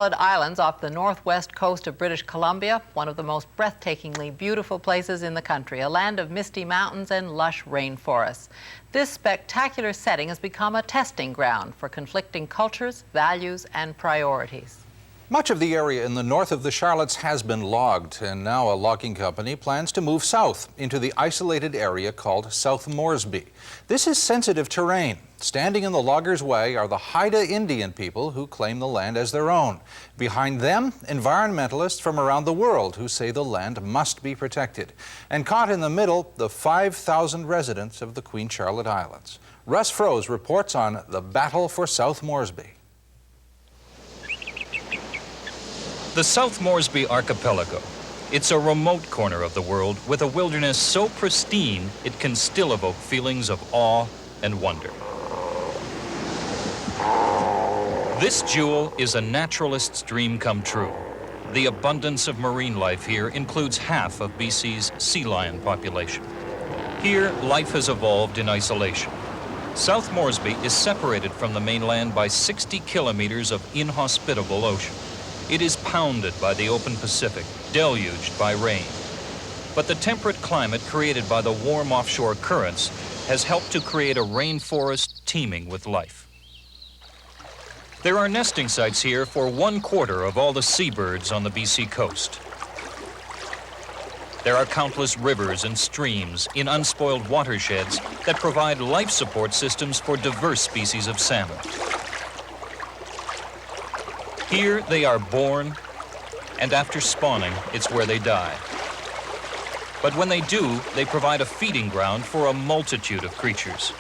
Islands off the northwest coast of British Columbia, one of the most breathtakingly beautiful places in the country, a land of misty mountains and lush rainforests. This spectacular setting has become a testing ground for conflicting cultures, values, and priorities. Much of the area in the north of the Charlottes has been logged, and now a logging company plans to move south into the isolated area called South Moresby. This is sensitive terrain. Standing in the loggers' way are the Haida Indian people who claim the land as their own. Behind them, environmentalists from around the world who say the land must be protected. And caught in the middle, the 5,000 residents of the Queen Charlotte Islands. Russ Froese reports on the battle for South Moresby. The South Moresby Archipelago. It's a remote corner of the world with a wilderness so pristine it can still evoke feelings of awe and wonder. This jewel is a naturalist's dream come true. The abundance of marine life here includes half of BC's sea lion population. Here, life has evolved in isolation. South Moresby is separated from the mainland by 60 kilometers of inhospitable ocean. It is pounded by the open Pacific, deluged by rain. But the temperate climate created by the warm offshore currents has helped to create a rainforest teeming with life. There are nesting sites here for 1/4 of all the seabirds on the BC coast. There are countless rivers and streams in unspoiled watersheds that provide life support systems for diverse species of salmon. Here they are born, and after spawning, it's where they die. But when they do, they provide a feeding ground for a multitude of creatures,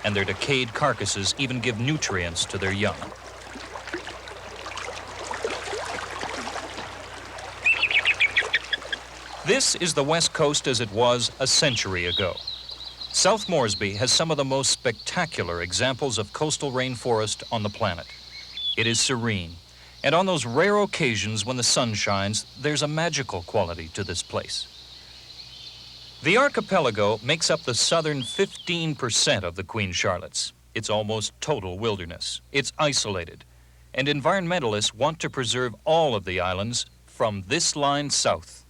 and their decayed carcasses even give nutrients to their young. This is the West Coast as it was a century ago. South Moresby has some of the most spectacular examples of coastal rainforest on the planet. It is serene. And on those rare occasions when the sun shines, there's a magical quality to this place. The archipelago makes up the southern 15% of the Queen Charlottes. It's almost total wilderness. It's isolated. And environmentalists want to preserve all of the islands from this line south.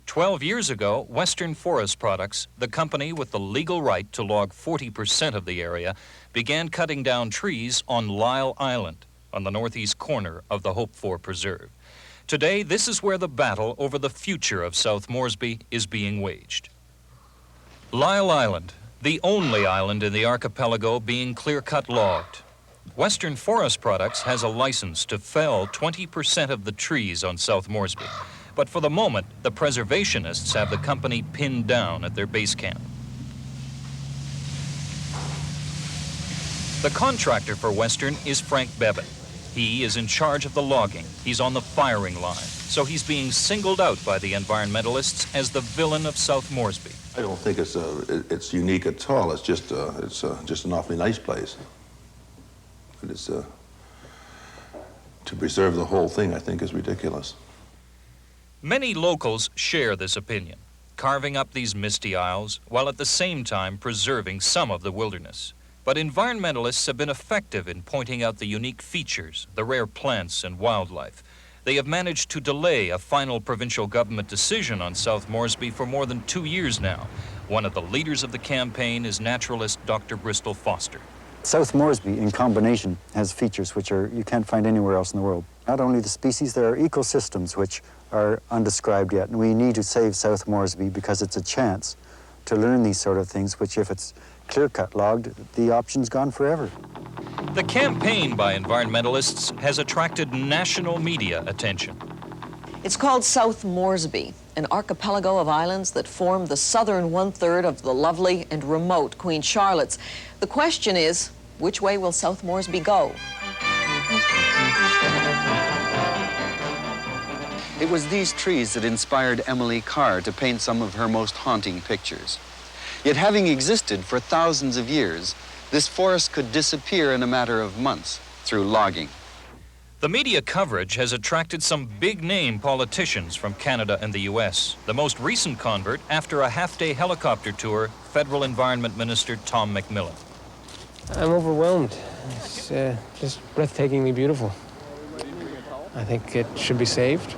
12 years ago, Western Forest Products, the company with the legal right to log 40% of the area, began cutting down trees on Lyle Island, on the northeast corner of the hoped-for preserve. Today, this is where the battle over the future of South Moresby is being waged. Lyle Island, the only island in the archipelago being clear-cut logged. Western Forest Products has a license to fell 20% of the trees on South Moresby. But for the moment, the preservationists have the company pinned down at their base camp. The contractor for Western is Frank Bevan. He is in charge of the logging. He's on the firing line. So he's being singled out by the environmentalists as the villain of South Moresby. I don't think it's unique at all. It's just an awfully nice place. But it's to preserve the whole thing, I think, is ridiculous. Many locals share this opinion, carving up these misty isles while at the same time preserving some of the wilderness. But environmentalists have been effective in pointing out the unique features, the rare plants and wildlife. They have managed to delay a final provincial government decision on South Moresby for more than 2 years now. One of the leaders of the campaign is naturalist Dr. Bristol Foster. South Moresby, in combination, has features which you can't find anywhere else in the world. Not only the species, there are ecosystems which are undescribed yet, and we need to save South Moresby because it's a chance to learn these sort of things, which if it's clear-cut logged, the option's gone forever. The campaign by environmentalists has attracted national media attention. It's called South Moresby, an archipelago of islands that form the southern 1/3 of the lovely and remote Queen Charlottes. The question is, which way will South Moresby go? It was these trees that inspired Emily Carr to paint some of her most haunting pictures. Yet having existed for thousands of years, this forest could disappear in a matter of months through logging. The media coverage has attracted some big-name politicians from Canada and the U.S. The most recent convert after a half-day helicopter tour, Federal Environment Minister Tom McMillan. I'm overwhelmed. It's just breathtakingly beautiful. I think it should be saved.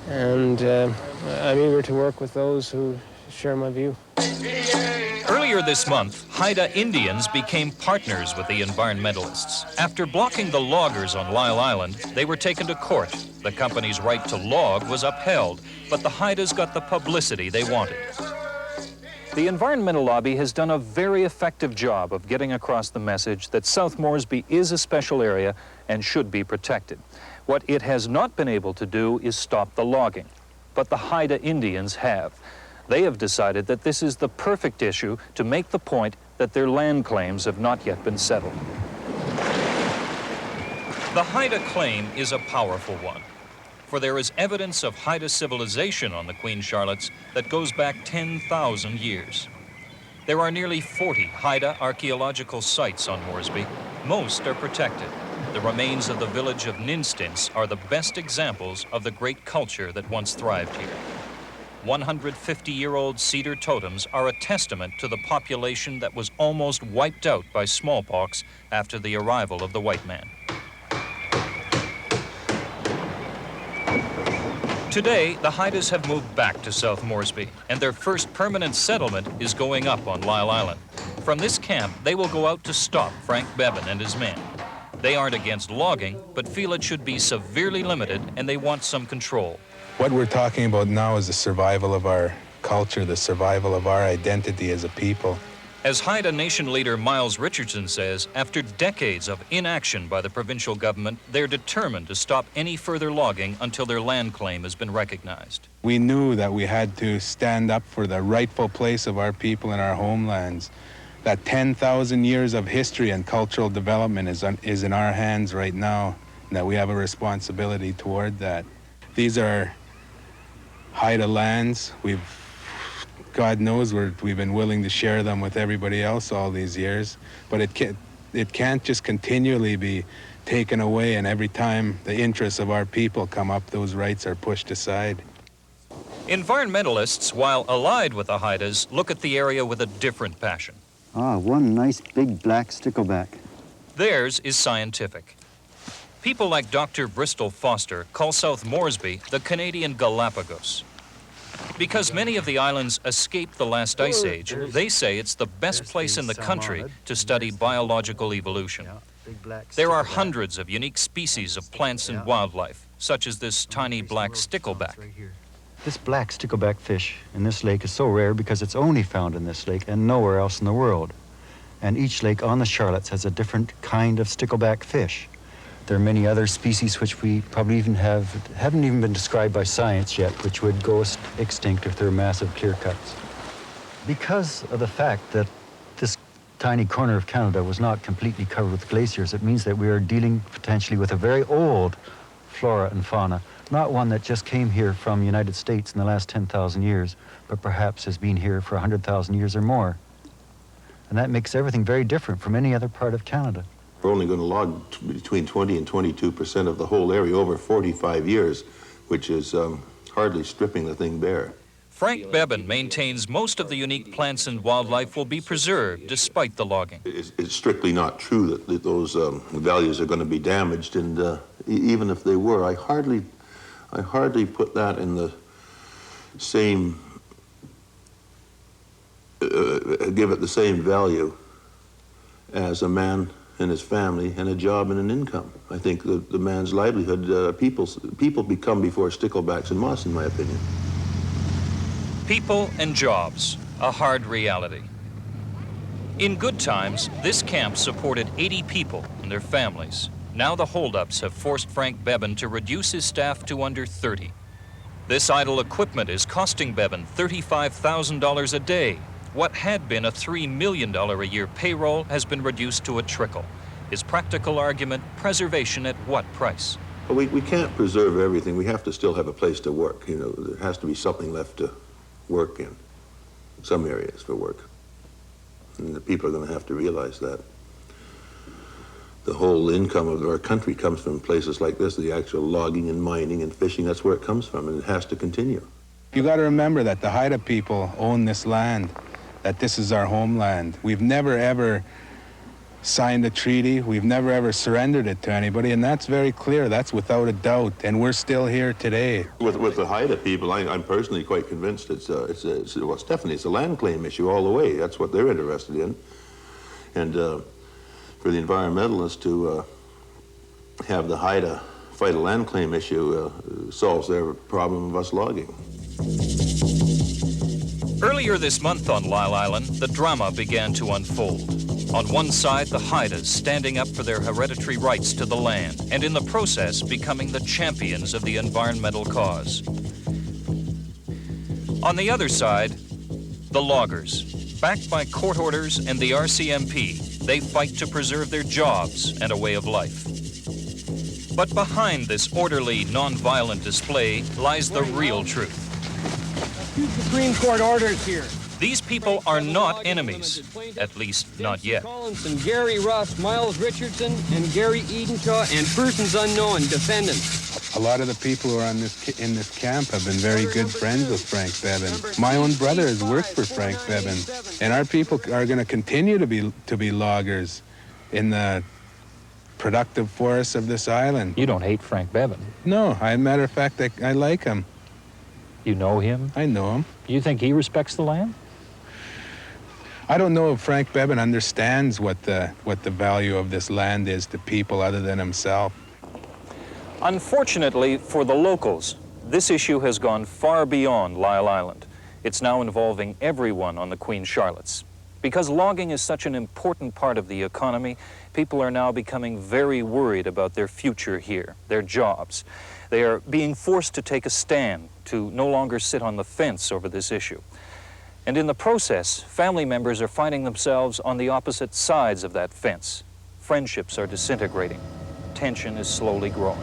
And I'm eager to work with those who share my view. Earlier this month, Haida Indians became partners with the environmentalists. After blocking the loggers on Lyle Island, they were taken to court. The company's right to log was upheld, but the Haidas got the publicity they wanted. The environmental lobby has done a very effective job of getting across the message that South Moresby is a special area and should be protected. What it has not been able to do is stop the logging, but the Haida Indians have. They have decided that this is the perfect issue to make the point that their land claims have not yet been settled. The Haida claim is a powerful one, for there is evidence of Haida civilization on the Queen Charlottes that goes back 10,000 years. There are nearly 40 Haida archaeological sites on Moresby. Most are protected. The remains of the village of Ninstins are the best examples of the great culture that once thrived here. 150-year-old cedar totems are a testament to the population that was almost wiped out by smallpox after the arrival of the white man. Today, the Haidas have moved back to South Moresby, and their first permanent settlement is going up on Lyle Island. From this camp, they will go out to stop Frank Bevan and his men. They aren't against logging, but feel it should be severely limited, and they want some control. What we're talking about now is the survival of our culture, the survival of our identity as a people. As Haida Nation leader Miles Richardson says, after decades of inaction by the provincial government, they're determined to stop any further logging until their land claim has been recognized. We knew that we had to stand up for the rightful place of our people in our homelands. That 10,000 years of history and cultural development is in our hands right now, and that we have a responsibility toward that. These are Haida lands. God knows we've been willing to share them with everybody else all these years, but it can't just continually be taken away, and every time the interests of our people come up, those rights are pushed aside. Environmentalists, while allied with the Haidas, look at the area with a different passion. One nice big black stickleback. Theirs is scientific. People like Dr. Bristol Foster call South Moresby the Canadian Galapagos. Because many of the islands escaped the last ice age, they say it's the best place in the country to study biological evolution. There are hundreds of unique species of plants and wildlife, such as this tiny black stickleback. This black stickleback fish in this lake is so rare because it's only found in this lake and nowhere else in the world. And each lake on the Charlottes has a different kind of stickleback fish. There are many other species which we probably haven't even been described by science yet, which would go extinct if they're massive clear cuts. Because of the fact that this tiny corner of Canada was not completely covered with glaciers, it means that we are dealing potentially with a very old flora and fauna, not one that just came here from the United States in the last 10,000 years, but perhaps has been here for 100,000 years or more. And that makes everything very different from any other part of Canada. We're only going to log between 20 and 22% of the whole area over 45 years, which is hardly stripping the thing bare. Frank Bevan maintains most of the unique plants and wildlife will be preserved despite the logging. It's strictly not true that those values are going to be damaged, and even if they were, I hardly put that in the same, give it the same value as a man and his family and a job and an income. I think the man's livelihood, people become before sticklebacks and moss, in my opinion. People and jobs, a hard reality. In good times, this camp supported 80 people and their families. Now the holdups have forced Frank Bevan to reduce his staff to under 30. This idle equipment is costing Bevan $35,000 a day. What had been a $3 million a year payroll has been reduced to a trickle. His practical argument, preservation at what price? Well, we can't preserve everything. We have to still have a place to work. You know, there has to be something left to work in, some areas for work. And the people are going to have to realize that. The whole income of our country comes from places like this, the actual logging and mining and fishing. That's where it comes from, and it has to continue. You got to remember that the Haida people own this land, that this is our homeland. We've never, ever signed a treaty. We've never ever surrendered it to anybody, and that's very clear. That's without a doubt, and we're still here today. With the Haida people, I'm personally quite convinced it's definitely a land claim issue all the way. That's what they're interested in, and for the environmentalists to have the Haida fight a land claim issue solves their problem of us logging. Earlier this month on Lyle Island, the drama began to unfold. On one side, the Haidas standing up for their hereditary rights to the land, and in the process becoming the champions of the environmental cause. On the other side, the loggers. Backed by court orders and the RCMP, they fight to preserve their jobs and a way of life. But behind this orderly, non-violent display lies the real truth. Supreme Court orders here. These people are not enemies, at least not yet. Collinson, Gary Russ, Miles Richardson, and Gary Edenshaw, and persons unknown, defendants. A lot of the people who are in this camp have been very good friends with Frank Bevan. My own brother has worked for Frank Bevan, and our people are going to continue to be loggers in the productive forests of this island. You don't hate Frank Bevan? No, as a matter of fact, I like him. You know him? I know him. Do you think he respects the land? I don't know if Frank Bevan understands what the value of this land is to people other than himself. Unfortunately for the locals, this issue has gone far beyond Lyle Island. It's now involving everyone on the Queen Charlottes. Because logging is such an important part of the economy, people are now becoming very worried about their future here, their jobs. They are being forced to take a stand, to no longer sit on the fence over this issue. And in the process, family members are finding themselves on the opposite sides of that fence. Friendships are disintegrating. Tension is slowly growing.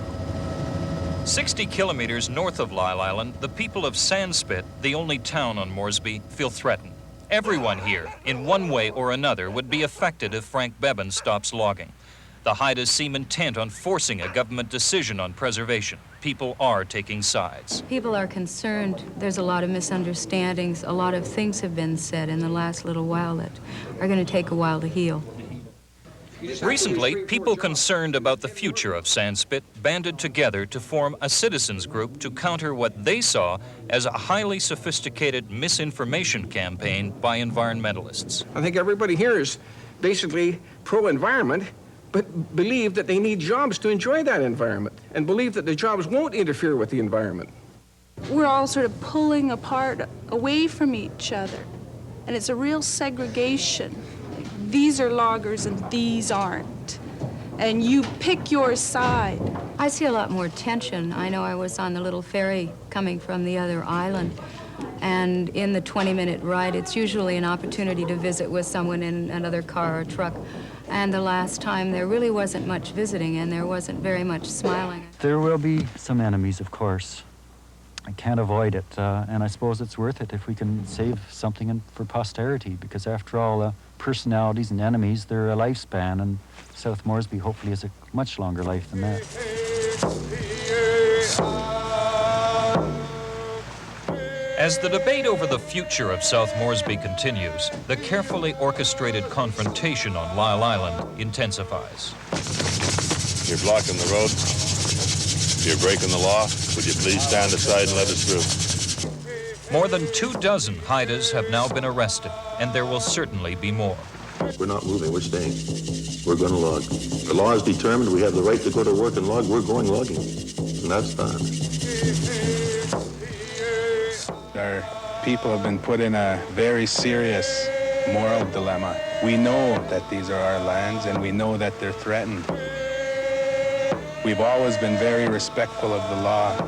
60 kilometers north of Lyle Island, the people of Sandspit, the only town on Moresby, feel threatened. Everyone here, in one way or another, would be affected if Frank Bevan stops logging. The Haidas seem intent on forcing a government decision on preservation. People are taking sides. People are concerned. There's a lot of misunderstandings. A lot of things have been said in the last little while that are going to take a while to heal. Recently, people concerned about the future of Sandspit banded together to form a citizens group to counter what they saw as a highly sophisticated misinformation campaign by environmentalists. I think everybody here is basically pro-environment, but believe that they need jobs to enjoy that environment, and believe that the jobs won't interfere with the environment. We're all sort of pulling apart away from each other, and it's a real segregation. These are loggers and these aren't. And you pick your side. I see a lot more tension. I know I was on the little ferry coming from the other island, and in the 20-minute ride, it's usually an opportunity to visit with someone in another car or truck. And the last time, there really wasn't much visiting, and there wasn't very much smiling. There will be some enemies, of course. I can't avoid it, and I suppose it's worth it if we can save something for posterity, because after all, personalities and enemies, they're a lifespan, and South Moresby hopefully has a much longer life than that. As the debate over the future of South Moresby continues, the carefully orchestrated confrontation on Lyle Island intensifies. You're blocking the road. You're breaking the law. Would you please stand aside and let us through? More than 24 Haidas have now been arrested, and there will certainly be more. We're not moving, we're staying. We're going to log. The law is determined, we have the right to go to work and log, we're going logging. And that's that. Our people have been put in a very serious moral dilemma. We know that these are our lands, and we know that they're threatened. We've always been very respectful of the law,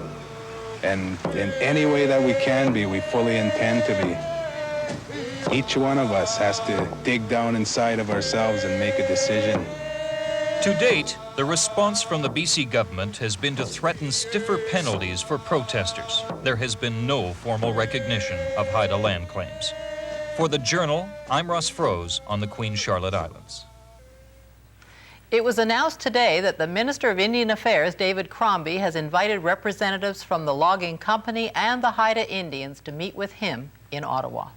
and in any way that we can be, we fully intend to be. Each one of us has to dig down inside of ourselves and make a decision. To date, the response from the BC government has been to threaten stiffer penalties for protesters. There has been no formal recognition of Haida land claims. For the Journal, I'm Russ Froese on the Queen Charlotte Islands. It was announced today that the Minister of Indian Affairs, David Crombie, has invited representatives from the logging company and the Haida Indians to meet with him in Ottawa.